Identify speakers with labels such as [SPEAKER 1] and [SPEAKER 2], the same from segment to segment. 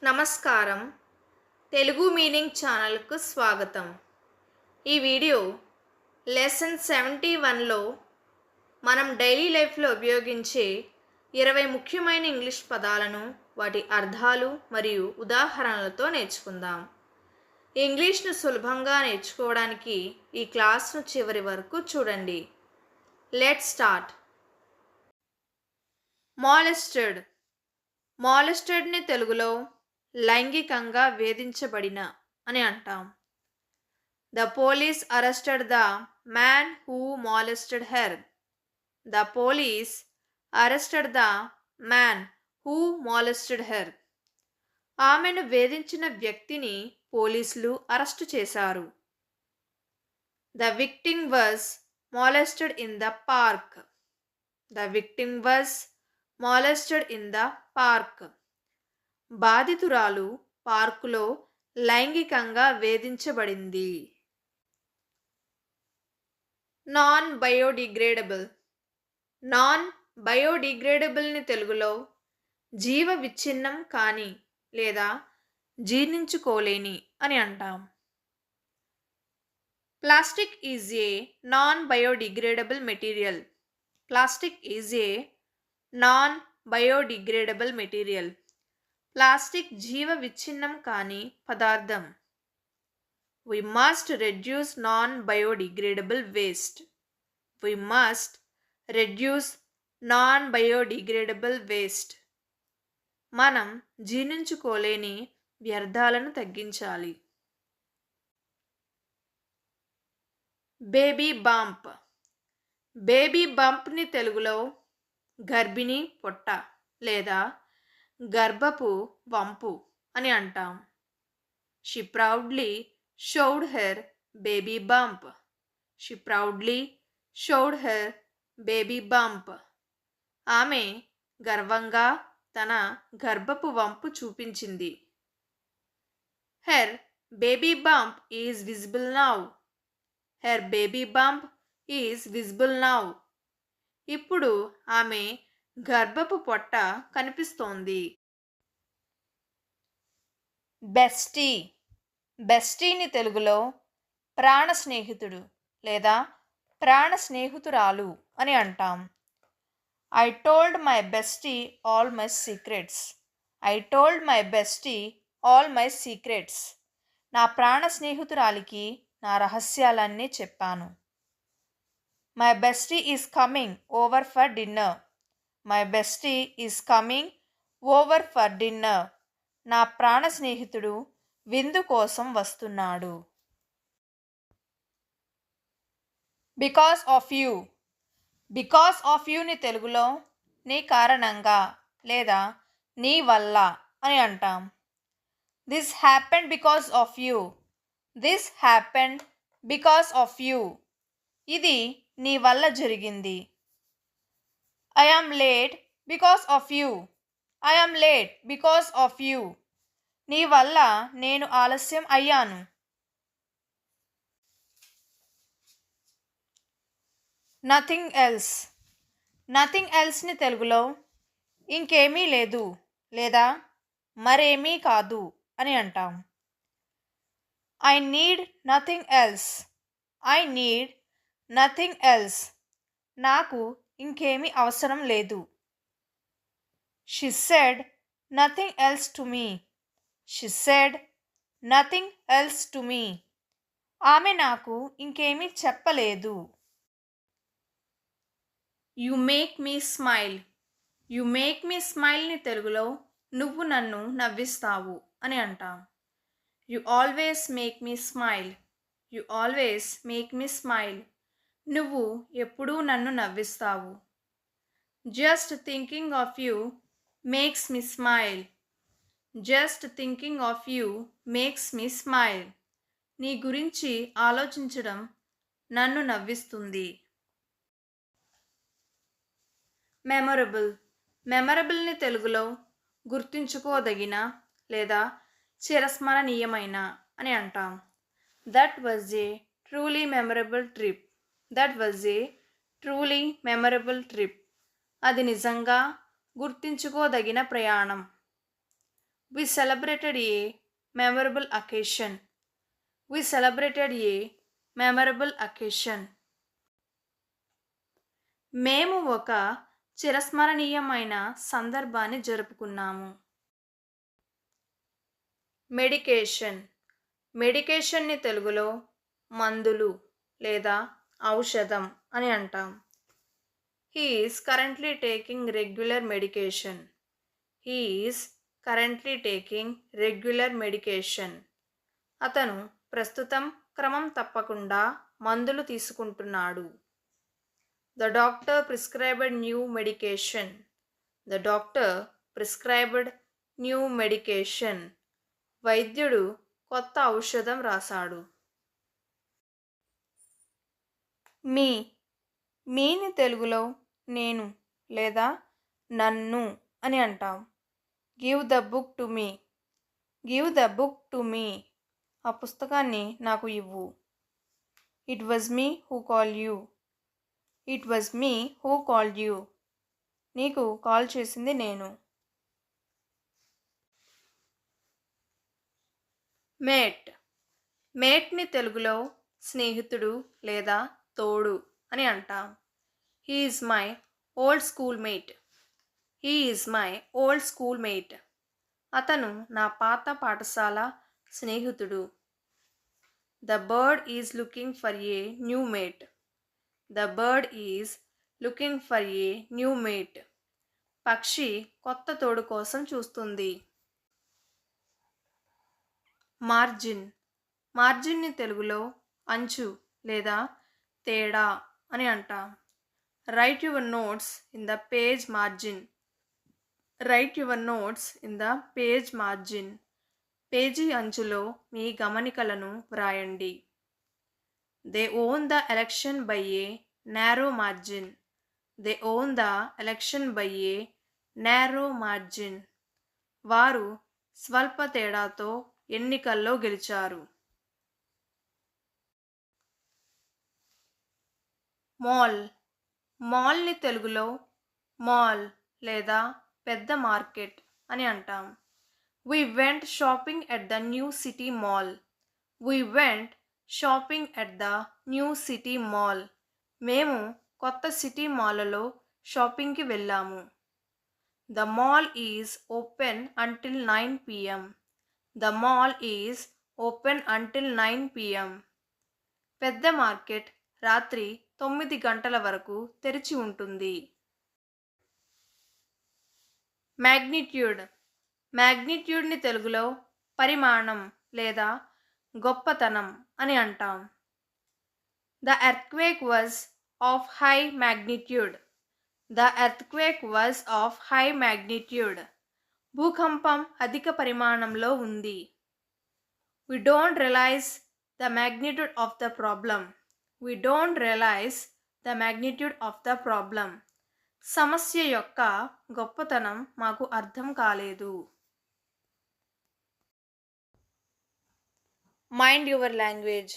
[SPEAKER 1] నమస్కారం. తెలుగు మీనింగ్ ఛానల్‌కు స్వాగతం. ఈ వీడియో లెసన్ 71లో మనం డైలీ లైఫ్‌లో ఉపయోగించే 20 ముఖ్యమైన ఇంగ్లీష్ పదాలను, వాటి అర్థాలు మరియు ఉదాహరణలతో నేర్చుకుందాం. ఇంగ్లీష్‌ను సులభంగా నేర్చుకోవడానికి ఈ క్లాస్‌ను చివరి వరకు చూడండి. Let's start. మాలెస్టెడ్. మాలెస్టెడ్‌ని తెలుగులో లైంగికంగా వేధించబడిన అని అంటాం. The police arrested the man who molested her. The police arrested the man who molested her. ఆమెను వేధించిన వ్యక్తిని పోలీసులు అరెస్టు చేశారు. The victim was molested in the park. The victim was molested in the park. బాధితురాలు పార్కులో లైంగికంగా వేధించబడింది. Non biodegradable. Non బయోడిగ్రేడబుల్ని తెలుగులో జీవ విచ్ఛిన్నం కాని లేదా జీర్ణించుకోలేని అని అంటాం. Plastic is a non biodegradable material. Plastic is a non biodegradable material. Plastic జీవ విచ్ఛిన్నం కాని పదార్థం. We must reduce non-biodegradable waste. We must reduce non-biodegradable waste. మనం జీర్ణించుకోలేని వ్యర్థాలను తగ్గించాలి. Baby bump. బేబీ బంప్ని తెలుగులో గర్భిణీ పొట్ట లేదా గర్భపు వంపు అని అంటాం. She proudly showed her baby bump. She proudly showed her baby bump. ఆమె గర్వంగా తన గర్భపు వంపు చూపించింది. Her baby bump is visible now. Her baby bump is visible now. ఇప్పుడు ఆమె గర్భపు పొట్ట కనిపిస్తోంది. బెస్టీ. బెస్టీని తెలుగులో ప్రాణ స్నేహితుడు లేదా ప్రాణ స్నేహితురాలు అని అంటాం. I told my bestie all my secrets. I told my bestie all my secrets. నా ప్రాణ స్నేహితురాలికి నా రహస్యాలన్నీ చెప్పాను. My bestie is coming over for dinner. My bestie is coming over for dinner. నా ప్రాణ స్నేహితుడు విందు కోసం వస్తున్నాడు. Because of you. Because of యూని తెలుగులో నీ కారణంగా లేదా నీ వల్ల అని అంటాం. This happened because of you. This happened because of you. ఇది నీ వల్ల జరిగింది. I am late because of you. I am late because of you. నీ వల్ల నేను ఆలస్యం అయ్యాను. Nothing else. నథింగ్ ఎల్స్ని తెలుగులో ఇంకేమీ లేదు లేదా మరేమీ కాదు అని అంటాం. I need nothing else. I need nothing else. నాకు ఇంకేమీ అవసరం లేదు. She said nothing else to me. She said nothing else to me. ఆమె నాకు ఇంకేమీ చెప్పలేదు. You make me smile. You make me smileని తెలుగులో నువ్వు నన్ను నవ్విస్తావు అని అంటాం. You always make me smile. You always make me smile. నువ్వు ఎప్పుడూ నన్ను నవ్విస్తావు. Just thinking of you makes me smile. Just thinking of you makes me smile. నీ గురించి ఆలోచించడం నన్ను నవ్విస్తుంది. మెమొరబుల్. మెమొరబుల్ని తెలుగులో గుర్తుంచుకోదగిన లేదా చిరస్మరణీయమైన అని అంటాం. That was a truly memorable trip. That was a truly memorable trip. అది నిజంగా గుర్తుంచుకోదగిన ప్రయాణం. We celebrated a memorable occasion. We celebrated a memorable occasion. మేము ఒక చిరస్మరణీయమైన సందర్భాన్ని జరుపుకున్నాము. మెడికేషన్. మెడికేషన్ని తెలుగులో మందులు లేదా ఔషధం అని అంటాం. He is currently taking regular medication. He is currently taking regular medication. అతను ప్రస్తుతం క్రమం తప్పకుండా మందులు తీసుకుంటున్నాడు. The doctor prescribed new medication. The doctor prescribed new medication. వైద్యుడు కొత్త ఔషధం రాశాడు. మీ. మీని తెలుగులో నేను లేదా నన్ను అని అంటాం. Give the book to me. Give the book to me. ఆ పుస్తకాన్ని నాకు ఇవ్వు. It was me who call you. It was me who called you. నీకు కాల్ చేసింది నేను. మేట్. మేట్ని తెలుగులో స్నేహితుడు లేదా తోడు అని అంటాం. He is my old school mate. He is my old school mate. అతను నా పాత పాఠశాల స్నేహితుడు. The bird is looking for a new mate. The bird is looking for a new mate. పక్షి కొత్త తోడు కోసం చూస్తుంది. మార్జిన్. మార్జిన్ని తెలుగులో అంచు లేదా తేడా అని అంటాం. Write your notes in the page margin. Write your notes in the page margin. పేజీ అంచులో మీ గమనికలను వ్రాయండి. They won the election by a narrow margin. They won the election by a narrow margin. వారు స్వల్ప తేడాతో ఎన్నికల్లో గెలిచారు. మాల్. మాల్ని తెలుగులో మాల్ లేదా పెద్ద మార్కెట్ అని అంటాం. We went shopping at the new city mall. We went shopping at the new city mall. మేము కొత్త సిటీ మాల్లో షాపింగ్కి వెళ్ళాము. The mall is open until 9 p.m. The mall is open until 9 p.m. పెద్ద మార్కెట్ రాత్రి 9 గంటల వరకు తెరిచి ఉంటుంది. మ్యాగ్నిట్యూడ్. మ్యాగ్నిట్యూడ్ని తెలుగులో పరిమాణం లేదా గొప్పతనం అని అంటాం. The earthquake was of high magnitude. The earthquake was of high magnitude. భూకంపం అధిక పరిమాణంలో ఉంది. We don't realise the magnitude of the problem. We don't realise the magnitude of the problem. సమస్య యొక్క గొప్పతనం మాకు అర్థం కాలేదు. Mind your language.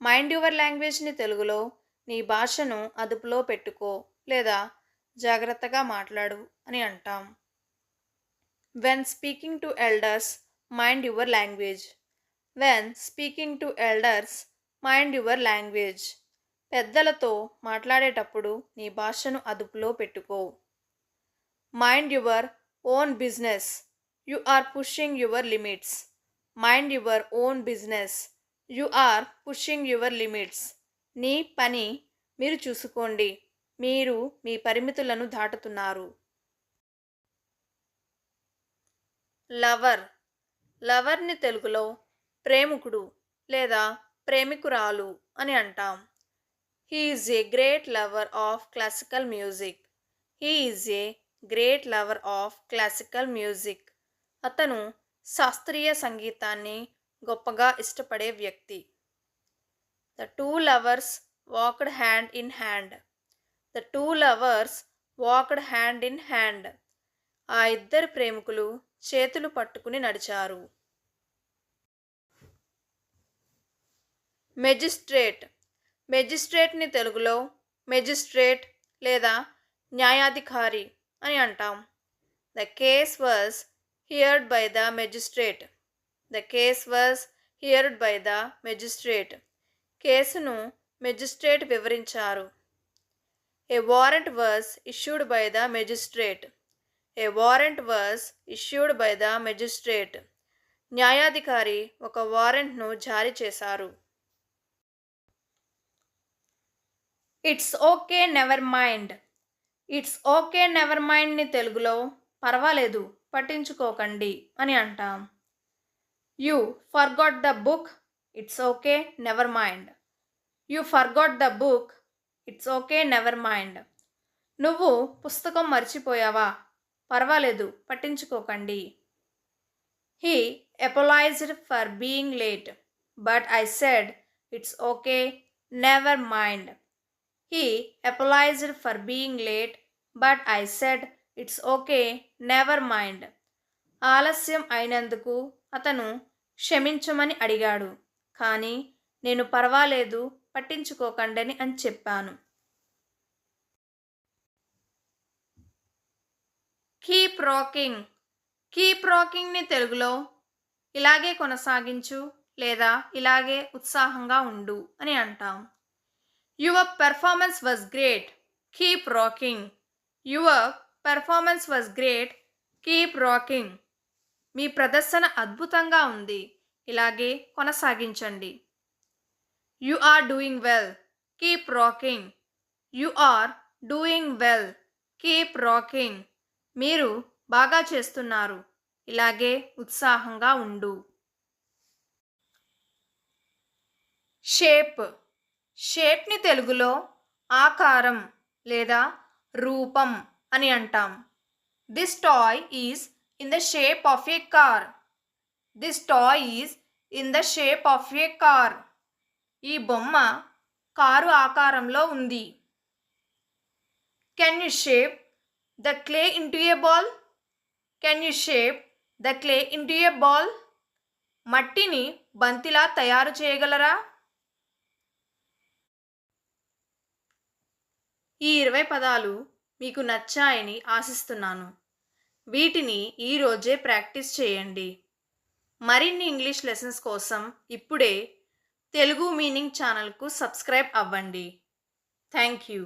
[SPEAKER 1] Mind your లాంగ్వేజ్ని తెలుగులో నీ భాషను అదుపులో పెట్టుకో లేదా జాగ్రత్తగా మాట్లాడు అని అంటాం. When speaking to elders mind your language. When speaking to elders mind your language. పెద్దలతో మాట్లాడేటప్పుడు నీ భాషను అదుపులో పెట్టుకో. Mind your own business. You are pushing your limits. Mind your own business. You are pushing your limits. నీ పని మీరు చూసుకోండి. మీరు మీ పరిమితులను దాటుతున్నారు. లవర్. లవర్ని తెలుగులో ప్రేమికుడు లేదా ప్రేమికురాలు అని అంటాం. He is a great lover of classical music. He is a great lover of classical music. అతను శాస్త్రీయ సంగీతాన్ని గొప్పగా ఇష్టపడే వ్యక్తి. The two lovers walked hand in hand. The two lovers walked hand in hand. ఆ ఇద్దరు ప్రేమికులు చేతులు పట్టుకుని నడిచారు. మెజిస్ట్రేట్. మెజిస్ట్రేట్ని తెలుగులో మెజిస్ట్రేట్ లేదా న్యాయాధికారి అని అంటాం. The case was heard by the magistrate. The case was heard by the magistrate. కేసును మెజిస్ట్రేట్ వివరించారు. A warrant was issued by the magistrate. A warrant was issued by the magistrate. న్యాయాధికారి ఒక వారెంట్ను జారీ చేశారు. It's okay never mind. It's okay never మైండ్ని తెలుగులో పర్వాలేదు పట్టించుకోకండి అని అంటాం. You forgot the book. It's okay never mind. You forgot the book. It's okay never mind. నువ్వు పుస్తకం మర్చిపోయావా? పర్వాలేదు పట్టించుకోకండి. He apologized for being late, but I said it's okay, never mind. He apologized for being late, but I said it's okay, never mind. ఆలస్యం అయినందుకు అతను క్షమించమని అడిగాడు, కానీ నేను పర్వాలేదు పట్టించుకోకండి అని చెప్పాను. Keep rocking. కీప్ రాకింగ్ని తెలుగులో ఇలాగే కొనసాగించు లేదా ఇలాగే ఉత్సాహంగా ఉండు అని అంటాం. Your performance was great. Keep rocking. Your performance was great. Keep rocking. మీ ప్రదర్శన అద్భుతంగా ఉంది, ఇలాగే కొనసాగించండి. You are doing well. Keep rocking. You are doing well. Keep rocking. మీరు బాగా చేస్తున్నారు, ఇలాగే ఉత్సాహంగా ఉండు. షేప్. షేప్ని తెలుగులో ఆకారం లేదా రూపం అని అంటాం. This toy is in the shape of A car. This toy is in the shape of A car. ఈ బొమ్మ కారు ఆకారంలో ఉంది. Can U shape the clay into A ball? Can U shape the clay into A ball? మట్టిని బంతిలా తయారు చేయగలరా? ఈ 20 పదాలు మీకు నచ్చాయని ఆశిస్తున్నాను. వీటిని ఈరోజే ప్రాక్టీస్ చేయండి. మరిన్ని ఇంగ్లీష్ లెసన్స్ కోసం ఇప్పుడే తెలుగు మీనింగ్ ఛానల్కు సబ్స్క్రైబ్ అవ్వండి. Thank you.